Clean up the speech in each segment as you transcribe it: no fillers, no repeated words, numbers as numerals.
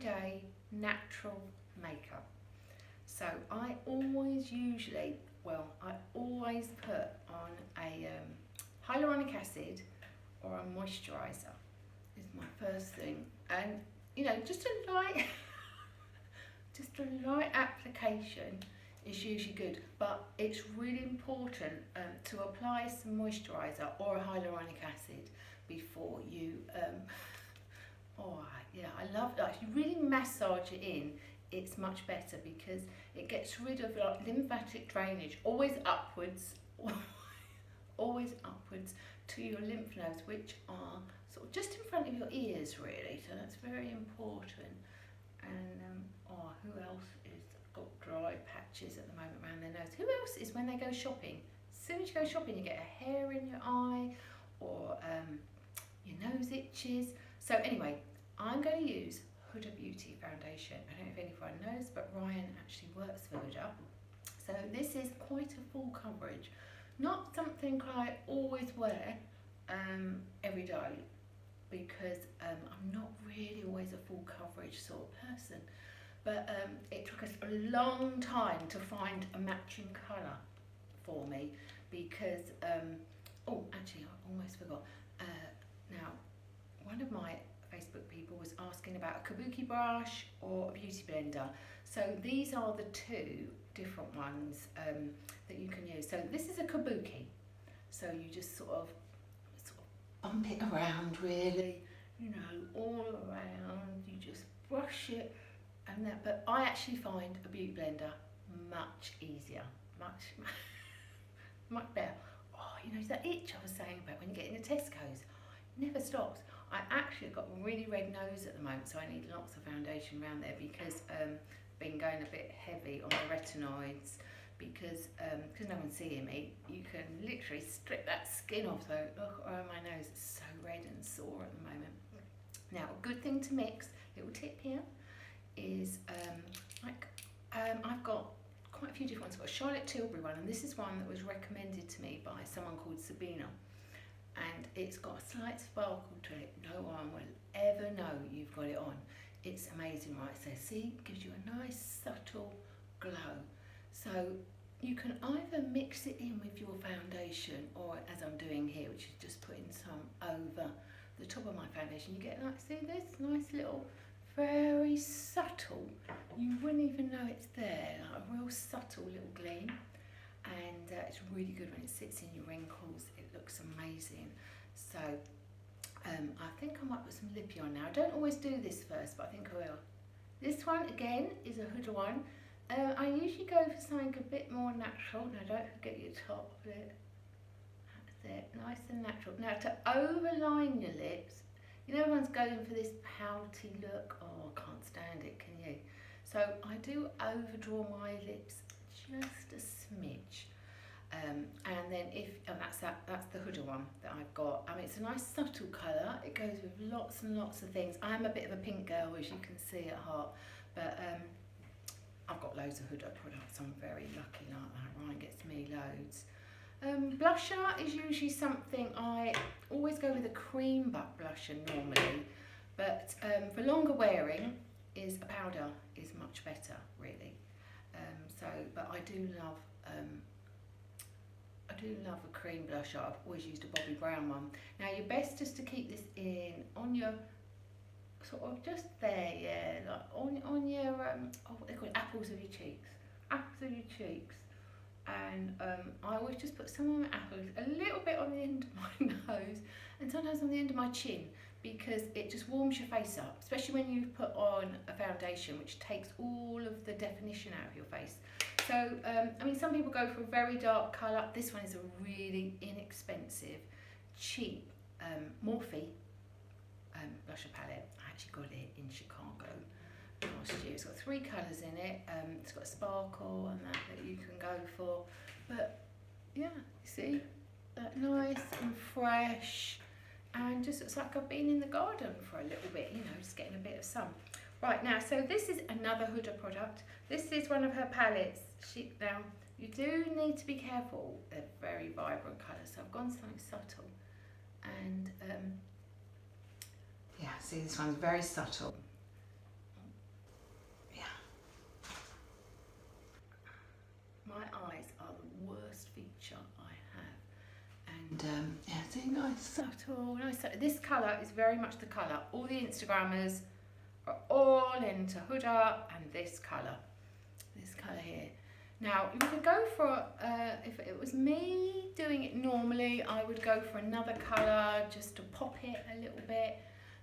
everyday natural makeup. So I always put on a hyaluronic acid or a moisturiser is my first thing, and you know, just a light just a light application is usually good, but it's really important to apply some moisturiser or a hyaluronic acid before you I love that. If you really massage it in, it's much better because it gets rid of like lymphatic drainage, always upwards always upwards to your lymph nodes, which are sort of just in front of your ears really, so that's very important. And who else is got dry patches at the moment around their nose? Who else is when they go shopping? As soon as you go shopping, you get a hair in your eye, or your nose itches. So anyway, I'm going to use Huda Beauty foundation. I don't know if anyone knows, but Ryan actually works for Huda. So this is quite a full coverage. Not something I always wear every day, because I'm not really always a full coverage sort of person. But it took us a long time to find a matching colour for me, because, oh actually I almost forgot, now one of my Facebook people was asking about a kabuki brush or a beauty blender. So these are the two different ones that you can use. So this is a kabuki, so you just sort of bump it around really, you know, all around, you just brush it and that. But I actually find a beauty blender much easier, much better. Oh, you know, that itch I was saying about when you get in the Tesco's, never stops. I actually got a really red nose at the moment, so I need lots of foundation around there, because I've been going a bit heavy on the retinoids, because no one's seeing me, you can literally strip that skin off. So look around my nose, it's so red and sore at the moment. Now a good thing to mix, little tip here, is I've got quite a few different ones. I've got a Charlotte Tilbury one, and this is one that was recommended to me by someone called Sabina, and it's got a slight sparkle to it. No one will ever know you've got it on. It's amazing, right? So see, it gives you a nice subtle glow. So you can either mix it in with your foundation, or as I'm doing here, which is just putting some over the top of my foundation, you get, like, see this nice little, very subtle, you wouldn't even know it's there, like a real subtle little gleam. And it's really good when it sits in your wrinkles. It looks amazing. So I think I might put some lippy on now. I don't always do this first, but I think I will. This one again is a Huda one. I usually go for something a bit more natural. Now don't forget your top lip. That's it, nice and natural. Now to overline your lips, you know, everyone's going for this pouty look. Oh, I can't stand it, can you? So I do overdraw my lips just a smidge, and then that's the Huda one that I've got. I mean, it's a nice subtle colour. It goes with lots and lots of things. I am a bit of a pink girl, as you can see at heart, but I've got loads of Huda products. I'm very lucky like that. Ryan gets me loads. Blusher is usually something I always go with a cream butt blusher normally, but for longer wearing is a powder is much better really. But I do love a cream blusher. I've always used a Bobbi Brown one. Now you're best just to keep this in on your sort of just there, yeah, like on your what they call it, apples of your cheeks, and I always just put some on my apples, a little bit on the end of my nose, and sometimes on the end of my chin, because it just warms your face up, especially when you put on a foundation which takes all of the definition out of your face. So I mean, some people go for a very dark colour. This one is a really inexpensive, cheap Morphe blusher palette. I actually got it in Chicago last year. It's got 3 colours in it. It's got a sparkle and that you can go for. But yeah, you see, nice and fresh, and just looks like I've been in the garden for a little bit, you know, just getting a bit of sun. Right, now, so this is another Huda product. This is one of her palettes. Now, you do need to be careful. They're very vibrant colours, so I've gone something subtle. And yeah, see, this one's very subtle. And yeah, see, nice, subtle, nice. This colour is very much the colour. All the Instagrammers are all into Huda and this colour here. Now, you could go for, if it was me doing it normally, I would go for another colour just to pop it a little bit,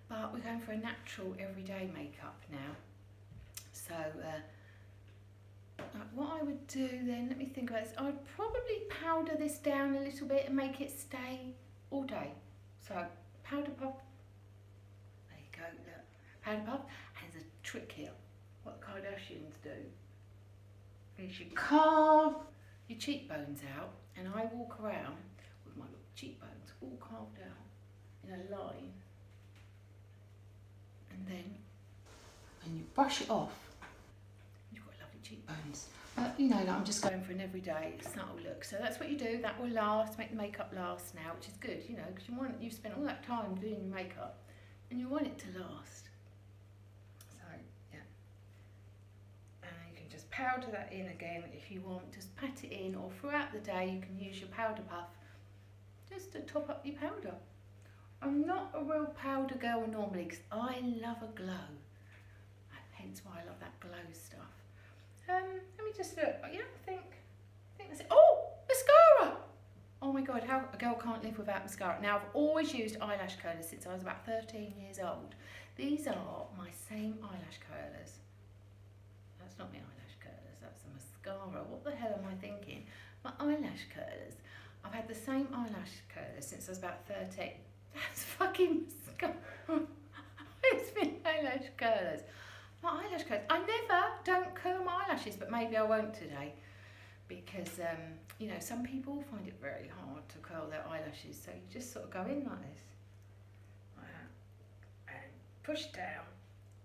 but we're going for a natural everyday makeup now. So, what I would do then, let me think about this, I would probably powder this down a little bit and make it stay all day. So, powder puff, there you go, look, powder puff, and there's a trick here, what the Kardashians do. You carve your cheekbones out, and I walk around with my cheekbones all carved out in a line, and then when you brush it off, you've got lovely cheekbones. You know, like I'm just going for an everyday subtle look, so that's what you do. That will last, make the makeup last now, which is good, you know, because you've spent all that time doing your makeup, and you want it to last. Powder that in again if you want, just pat it in, or throughout the day you can use your powder puff just to top up your powder. I'm not a real powder girl normally because I love a glow, hence why I love that glow stuff. Let me just look, yeah, I think that's it. Oh, mascara! Oh my god, how a girl can't live without mascara. Now, I've always used eyelash curlers since I was about 13 years old. These are my same eyelash curlers. That's not my eyelash curlers, that's a mascara. What the hell am I thinking? My eyelash curlers. I've had the same eyelash curlers since I was about 13. That's fucking mascara. It's been eyelash curlers. My eyelash curlers. I don't curl my eyelashes, but maybe I won't today. Because, you know, some people find it very hard to curl their eyelashes. So you just sort of go in like this. Like that. And push down.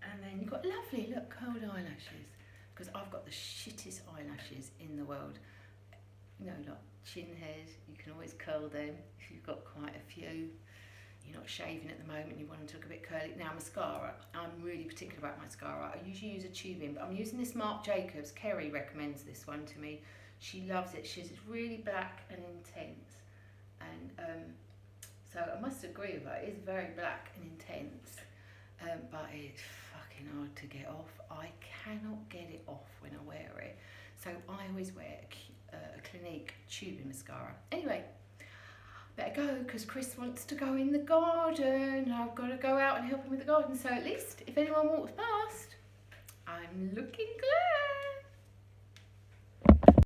And then you've got lovely, look, curled eyelashes. Because I've got the shittest eyelashes in the world. You know, like chin hairs, you can always curl them if you've got quite a few. You're not shaving at the moment, you want them to look a bit curly. Now, mascara, I'm really particular about mascara. I usually use a tube-in, but I'm using this Marc Jacobs. Kerry recommends this one to me. She loves it. It's really black and intense. And so I must agree with her. It is very black and intense, but it's fucking hard to get off. I cannot get it off when I wear it. So I always wear a Clinique tube-in mascara. Anyway, better go because Chris wants to go in the garden. I've got to go out and help him with the garden. So at least if anyone walks past, I'm looking glad.